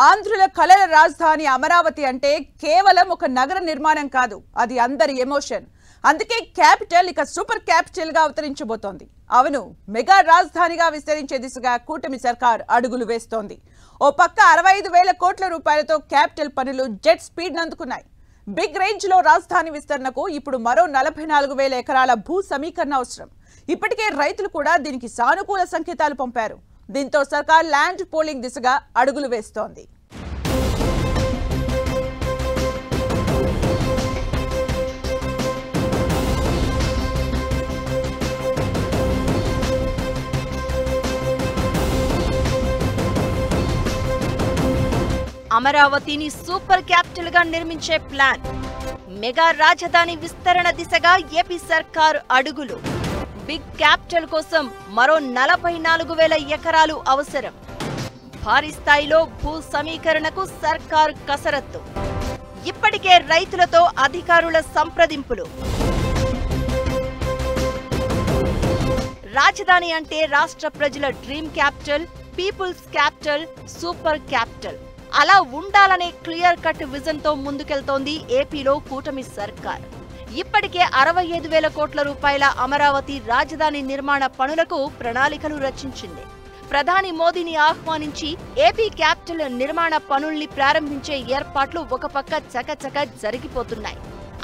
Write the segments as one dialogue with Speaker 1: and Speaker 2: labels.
Speaker 1: ఆంధ్రుల కలల రాజధాని అమరావతి అంటే కేవలం ఒక నగర నిర్మాణం కాదు, అది అందరి ఎమోషన్. అందుకే క్యాపిటల్ ఇక సూపర్ క్యాపిటల్ గా అవతరించబోతోంది. అవును, మెగా రాజధానిగా విస్తరించే దిశగా కూటమి సర్కార్ అడుగులు వేస్తోంది. ఓ పక్క 65,000 కోట్ల రూపాయలతో క్యాపిటల్ పనులు జెట్ స్పీడ్ అందుకున్నాయి. బిగ్ రేంజ్ లో రాజధాని విస్తరణకు ఇప్పుడు మరో 44,000 ఎకరాల భూ సమీకరణ అవసరం. ఇప్పటికే రైతులు కూడా దీనికి సానుకూల సంకేతాలు పంపారు. దీంతో సర్కార్ ల్యాండ్ పోలింగ్ దిశగా అడుగులు వేస్తోంది.
Speaker 2: అమరావతిని సూపర్ క్యాపిటల్ గా నిర్మించే ప్లాన్. మెగా రాజధాని విస్తరణ దిశగా ఏపీ సర్కార్ అడుగులు. బిగ్ క్యాపిటల్ కోసం మరో 44,000 ఎకరాలు అవసరం. భారీ స్థాయిలో భూ సమీకరణకు సర్కార్ కసరత్తు. ఇప్పటికే రైతులతో అధికారుల సంప్రదింపులు. రాజధాని అంటే రాష్ట్ర ప్రజల dream capital, peoples capital, super capital. అలా ఉండాలనే క్లియర్ కట్ విజన్ తో ముందుకెళ్తోంది ఏపీలో కూటమి సర్కార్. ఇప్పటికే 65,000 కోట్ల రూపాయల అమరావతి రాజధాని నిర్మాణ పనులకు ప్రణాళికలు రచించింది. ప్రధాని మోదీని ఆహ్వానించి ఏపీ క్యాపిటల్ నిర్మాణ పనుల్ని ప్రారంభించే ఏర్పాట్లు ఒక పక్క చకచక జరిగిపోతున్నాయి.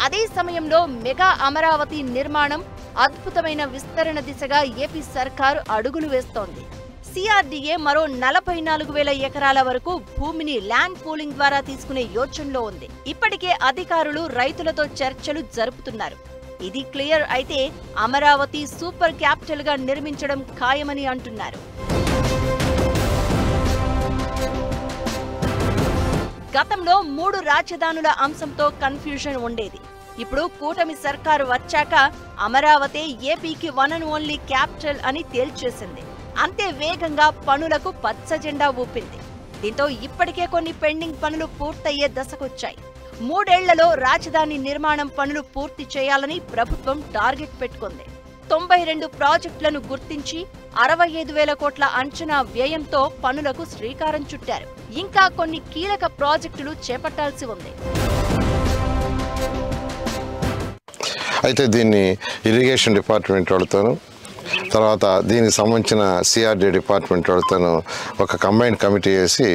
Speaker 2: అదే సమయంలో మెగా అమరావతి నిర్మాణం, అద్భుతమైన విస్తరణ దిశగా ఏపీ సర్కార్ అడుగులు వేస్తోంది. సిఆర్డీఏ మరో 44,000 ఎకరాల వరకు భూమిని ల్యాండ్ పూలింగ్ ద్వారా తీసుకునే యోచనలో ఉంది. ఇప్పటికే అధికారులు రైతులతో చర్చలు జరుపుతున్నారు. ఇది క్లియర్ అయితే అమరావతి సూపర్ క్యాపిటల్ గా నిర్మించడం ఖాయమని అంటున్నారు. గతంలో 3 రాజధానుల అంశంతో కన్ఫ్యూజన్ ఉండేది. ఇప్పుడు కూటమి సర్కారు వచ్చాక అమరావతి ఏపీకి వన్ అండ్ ఓన్లీ క్యాపిటల్ అని తేల్చేసింది. అంతే వేగంగా పనులకు పచ్చ జెండా ఊపింది. దీంతో ఇప్పటికే కొన్ని పెండింగ్ పనులు పూర్తయ్యే దశకొచ్చాయి. 3 ఏళ్లలో రాజధాని నిర్మాణం పనులు పూర్తి చేయాలని ప్రభుత్వం టార్గెట్ పెట్టుకుంది. 92 ప్రాజెక్టులను గుర్తించి 65,000 కోట్ల అంచనా వ్యయంతో పనులకు శ్రీకారం చుట్టారు. ఇంకా కొన్ని కీలక ప్రాజెక్టులు చేపట్టాల్సి ఉంది.
Speaker 3: అయితే దీన్ని ఇరిగేషన్ డిపార్ట్మెంట్ వాళ్ళతోనూ, తర్వాత దీనికి సంబంధించిన సిఆర్డీ డిపార్ట్మెంట్ వాళ్ళతోనూ ఒక కంబైన్డ్ కమిటీ వేసి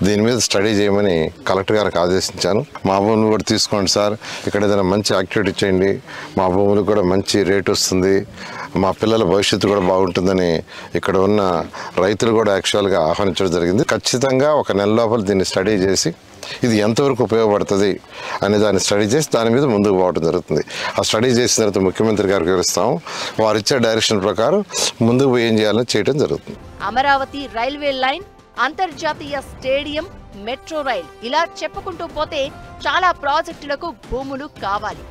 Speaker 3: దీని మీద స్టడీ చేయమని కలెక్టర్ గారికి ఆదేశించాను. మా భూములు కూడా తీసుకోండి సార్, ఇక్కడ ఏదైనా మంచి యాక్టివిటీ చేయండి, మా భూములకు కూడా మంచి రేట్ వస్తుంది, మా పిల్లల భవిష్యత్తు కూడా బాగుంటుందని ఇక్కడ ఉన్న రైతులు కూడా యాక్చువల్గా ఆహ్వానించడం జరిగింది. ఖచ్చితంగా ఒక నెల లోపల దీన్ని స్టడీ చేసి ఇది ఎంతవరకు ఉపయోగపడుతుంది అనే దాన్ని స్టడీ చేసి దాని మీద ముందుకు పోవడం జరుగుతుంది. ఆ స్టడీ చేసిన తర్వాత ముఖ్యమంత్రి గారికి వివరిస్తాము. వారు ఇచ్చే డైరెక్షన్ ప్రకారం ముందుకు ఏం చేయాలని చేయడం జరుగుతుంది.
Speaker 2: అమరావతి రైల్వే లైన్, అంతర్జాతీయ స్టేడియం, మెట్రో రైల్, ఇలా చెప్పుకుంటూ పోతే చాలా ప్రాజెక్టులకు భూములు కావాలి.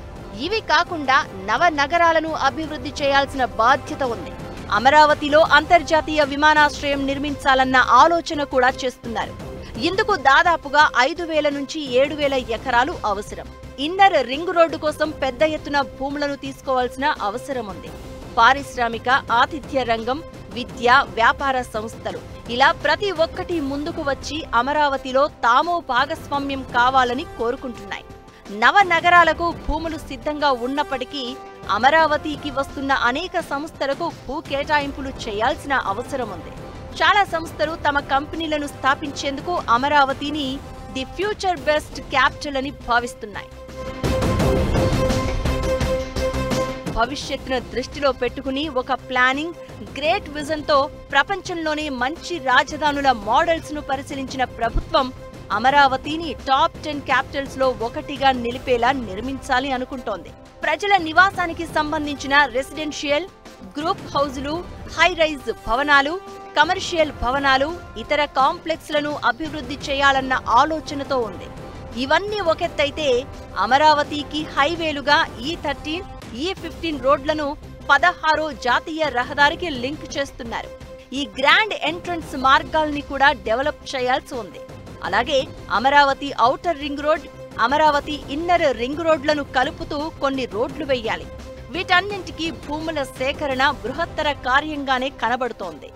Speaker 2: ఇవి కాకుండా నవ నగరాలను అభివృద్ధి చేయాల్సిన బాధ్యత ఉంది. అమరావతిలో అంతర్జాతీయ విమానాశ్రయం నిర్మించాలన్న ఆలోచన కూడా చేస్తున్నారు. ఇందుకు దాదాపుగా 5,000 నుంచి 7,000 ఎకరాలు అవసరం. ఇన్నర్ రింగ్ రోడ్డు కోసం పెద్ద ఎత్తున భూములను తీసుకోవాల్సిన అవసరం ఉంది. పారిశ్రామిక, ఆతిథ్య రంగం, విద్య, వ్యాపార సంస్థలు, ఇలా ప్రతి ఒక్కటి ముందుకు వచ్చి అమరావతిలో తాము భాగస్వామ్యం కావాలని కోరుకుంటున్నాయి. నవ నగరాలకు భూములు సిద్ధంగా ఉన్నప్పటికీ అమరావతికి వస్తున్న అనేక సంస్థలకు భూ కేటాయింపులు చేయాల్సిన అవసరం ఉంది. చాలా సంస్థలు తమ కంపెనీలను స్థాపించేందుకు అమరావతిని ది ఫ్యూచర్ బెస్ట్ క్యాపిటల్ అని భావిస్తున్నాయి. భవిష్యత్తును దృష్టిలో పెట్టుకుని ఒక ప్లానింగ్, గ్రేట్ విజన్ తో ప్రపంచంలోనే మంచి రాజధానుల మోడల్స్ ను పరిశీలించిన ప్రభుత్వం అమరావతిని టాప్ 10 క్యాపిటల్స్ లో ఒకటిగా నిలిపేలా నిర్మించాలి అనుకుంటోంది. ప్రజల నివాసానికి సంబంధించిన రెసిడెన్షియల్, గ్రూప్ హౌజులు, హై రైజ్ భవనాలు, కమర్షియల్ భవనాలు, ఇతర కాంప్లెక్స్లను అభివృద్ధి చేయాలన్న ఆలోచనతో ఉంది. ఇవన్నీ ఒకెత్తైతే అమరావతికి హైవేలుగా E13, E15 రోడ్లను 16వ జాతీయ రహదారికి లింక్ చేస్తున్నారు. ఈ గ్రాండ్ ఎంట్రన్స్ మార్గాల్ని కూడా డెవలప్ చేయాల్సి ఉంది. అలాగే Amaravati outer ring road, Amaravati inner ring రోడ్లను కలుపుతూ కొన్ని రోడ్లు వేయాలి. వీటన్నింటికీ భూముల సేకరణ బృహత్తర కార్యంగానే కనబడుతోంది.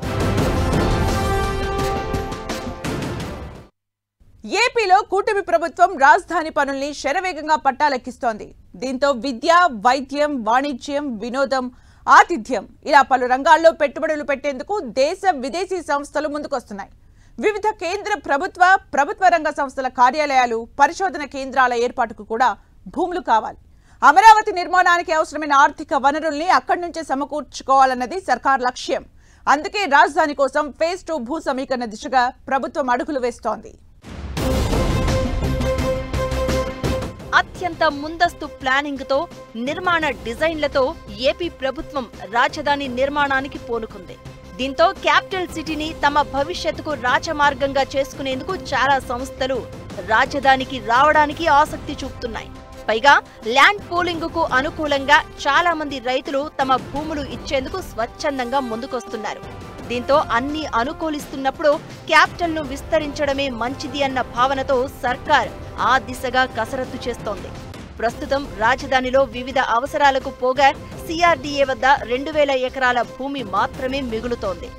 Speaker 1: ఏపీలో కూటమి ప్రభుత్వం రాజధాని పనుల్ని శరవేగంగా పట్టాలెక్కిస్తోంది. దీంతో విద్య, వైద్యం, వాణిజ్యం, వినోదం, ఆతిథ్యం ఇలా పలు రంగాల్లో పెట్టుబడులు పెట్టేందుకు దేశ విదేశీ సంస్థలు ముందుకొస్తున్నాయి. వివిధ కేంద్ర ప్రభుత్వ రంగ సంస్థల కార్యాలయాలు, పరిశోధన కేంద్రాల ఏర్పాటుకు కూడా భూములు కావాలి. అమరావతి నిర్మాణానికి అవసరమైన ఆర్థిక వనరుల్ని అక్కడి నుంచే సమకూర్చుకోవాలన్నది సర్కార్ లక్ష్యం. అందుకే రాజధాని కోసం ఫేజ్ 2 భూ సమీకరణ దిశగా ప్రభుత్వం అడుగులు వేస్తోంది.
Speaker 2: అత్యంత ముందస్తు ప్లానింగ్ తో, నిర్మాణ డిజైన్లతో ఏపీ ప్రభుత్వం రాజధాని నిర్మాణానికి పూనుకుంది. దీంతో క్యాపిటల్ సిటీని తమ భవిష్యత్తుకు రాజమార్గంగా చేసుకునేందుకు చాలా సంస్థలు రాజధానికి రావడానికి ఆసక్తి చూపుతున్నాయి. పైగా ల్యాండ్ పూలింగ్ కు అనుకూలంగా చాలా మంది రైతులు తమ భూములు ఇచ్చేందుకు స్వచ్ఛందంగా ముందుకొస్తున్నారు. దీంతో అన్ని అనుకూలిస్తున్నప్పుడు క్యాపిటల్ ను విస్తరించడమే మంచిది అన్న భావనతో సర్కార్ ఆ దిశగా కసరత్తు చేస్తోంది. ప్రస్తుతం రాజధానిలో వివిధ అవసరాలకు పోగా సిఆర్డీఏ వద్ద 2000 ఎకరాల భూమి మాత్రమే మిగులుతోంది.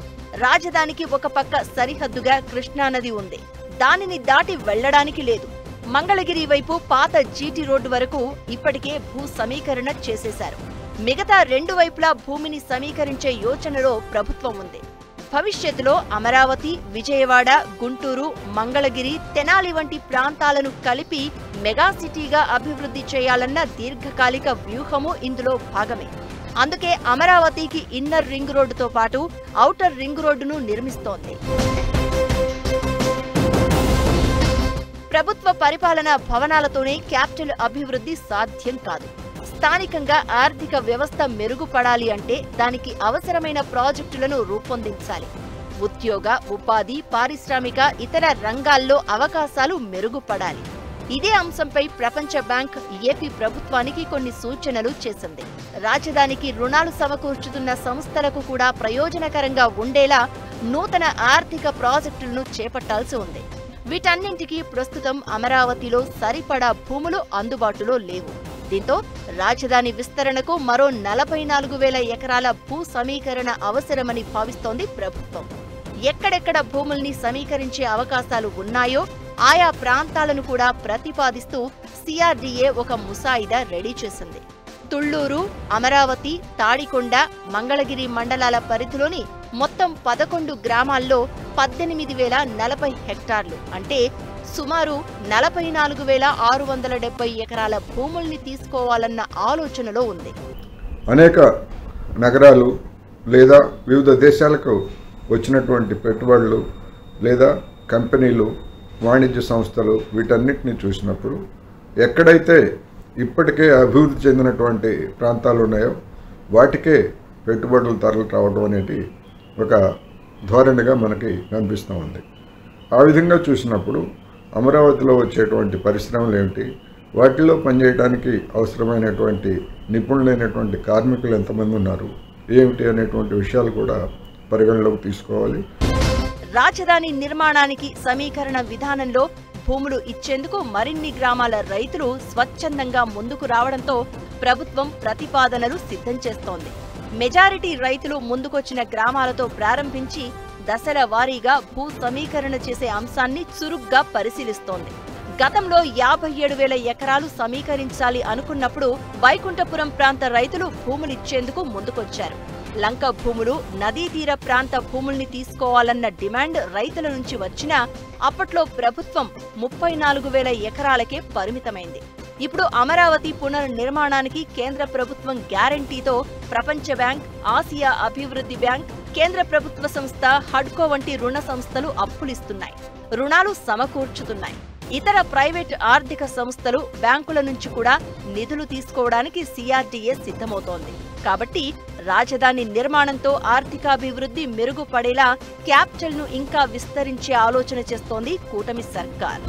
Speaker 2: రాజధానికి ఒక పక్క సరిహద్దుగా కృష్ణానది ఉంది. దానిని దాటి వెళ్లడానికి లేదు. మంగళగిరి వైపు పాత జీటీ రోడ్డు వరకు ఇప్పటికే భూ సమీకరణ చేసేశారు. మిగతా 2 వైపులా భూమిని సమీకరించే యోచనలో ప్రభుత్వం ఉంది. భవిష్యత్తులో అమరావతి, విజయవాడ, గుంటూరు, మంగళగిరి, తెనాలి వంటి ప్రాంతాలను కలిపి మెగా సిటీగా అభివృద్ధి చేయాలన్న దీర్ఘకాలిక వ్యూహము ఇందులో భాగమే. అందుకే అమరావతికి ఇన్నర్ రింగ్ రోడ్డుతో పాటు ఔటర్ రింగ్ రోడ్డును నిర్మిస్తోంది. ప్రభుత్వ పరిపాలనా భవనాలతోనే క్యాపిటల్ అభివృద్ధి సాధ్యం కాదు. స్థానికంగా ఆర్థిక వ్యవస్థ మెరుగుపడాలి అంటే దానికి అవసరమైన ప్రాజెక్టులను రూపొందించాలి. ఉద్యోగ, ఉపాధి, పారిశ్రామిక, ఇతర రంగాల్లో అవకాశాలు మెరుగుపడాలి. ఇదే అంశంపై ప్రపంచ బ్యాంక్ ఏపీ ప్రభుత్వానికి కొన్ని సూచనలు చేసింది. రాజధానికి రుణాలు సమకూర్చుతున్న సంస్థలకు కూడా ప్రయోజనకరంగా ఉండేలా నూతన ఆర్థిక ప్రాజెక్టులను చేపట్టాల్సి ఉంది. వీటన్నింటికీ ప్రస్తుతం అమరావతిలో సరిపడా భూములు అందుబాటులో లేవు. దీంతో రాజధాని విస్తరణకు మరో 44,000 ఎకరాల భూ సమీకరణ అవసరమని భావిస్తోంది ప్రభుత్వం. ఎక్కడెక్కడ భూముల్ని సమీకరించే అవకాశాలు ఉన్నాయో ఆయా ప్రాంతాలను కూడా ప్రతిపాదిస్తూ సిఆర్డీఏ ఒక ముసాయిదా రెడీ చేసింది. తుళ్లూరు, అమరావతి, తాడికొండ, మంగళగిరి మండలాల పరిధిలోని మొత్తం 11 గ్రామాల్లో 18,040 హెక్టార్లు అంటే సుమారు 44,670 ఎకరాల భూముల్ని తీసుకోవాలన్న ఆలోచనలో ఉంది.
Speaker 4: అనేక నగరాలు లేదా వివిధ దేశాలకు వచ్చినటువంటి పెట్టుబడులు లేదా కంపెనీలు, వాణిజ్య సంస్థలు వీటన్నిటిని చూసినప్పుడు ఎక్కడైతే ఇప్పటికే అభివృద్ధి చెందినటువంటి ప్రాంతాలు ఉన్నాయో వాటికే పెట్టుబడులు తరలి రావడం అనేది ఒక ధోరణిగా మనకి కనిపిస్తూ ఉంది. ఆ విధంగా చూసినప్పుడు అమరావతిలో వచ్చేటువంటి పరిశ్రమలు ఏమిటి, వాటిలో పనిచేయడానికి అవసరమైనటువంటి నిపుణులైనటువంటి కార్మికులు ఎంతమంది ఉన్నారు, ఏమిటి అనేటువంటి విషయాలు కూడా పరిగణలోకి తీసుకోవాలి.
Speaker 2: రాజధాని నిర్మాణానికి సమీకరణ విధానంలో భూములు ఇచ్చేందుకు మరిన్ని గ్రామాల రైతులు స్వచ్ఛందంగా ముందుకు రావడంతో ప్రభుత్వం ప్రతిపాదనలు సిద్ధం చేస్తోంది. మెజారిటీ రైతులు ముందుకొచ్చిన గ్రామాలతో ప్రారంభించి దశల వారీగా భూ సమీకరణ చేసే అంశాన్ని చురుగ్గా పరిశీలిస్తోంది. గతంలో 57,000 ఎకరాలు సమీకరించాలి అనుకున్నప్పుడు వైకుంఠపురం ప్రాంత రైతులు భూములిచ్చేందుకు ముందుకొచ్చారు. లంక భూములు, నదీ తీర ప్రాంత భూముల్ని తీసుకోవాలన్న డిమాండ్ రైతుల నుంచి వచ్చినా అప్పట్లో ప్రభుత్వం 34,000 ఎకరాలకే పరిమితమైంది. ఇప్పుడు అమరావతి పునర్నిర్మాణానికి కేంద్ర ప్రభుత్వం గ్యారంటీతో ప్రపంచ బ్యాంక్, ఆసియా అభివృద్ధి బ్యాంక్, కేంద్ర ప్రభుత్వ సంస్థ హడ్కో వంటి రుణ సంస్థలు అప్పులిస్తున్నాయి, రుణాలు సమకూర్చుతున్నాయి. ఇతర ప్రైవేట్ ఆర్థిక సంస్థలు, బ్యాంకుల నుంచి కూడా నిధులు తీసుకోవడానికి సిఆర్డీఏ సిద్ధమవుతోంది. కాబట్టి రాజధాని నిర్మాణంతో ఆర్థికాభివృద్ధి మెరుగుపడేలా క్యాపిటల్ ను ఇంకా విస్తరించే ఆలోచన చేస్తోంది కూటమి సర్కార్.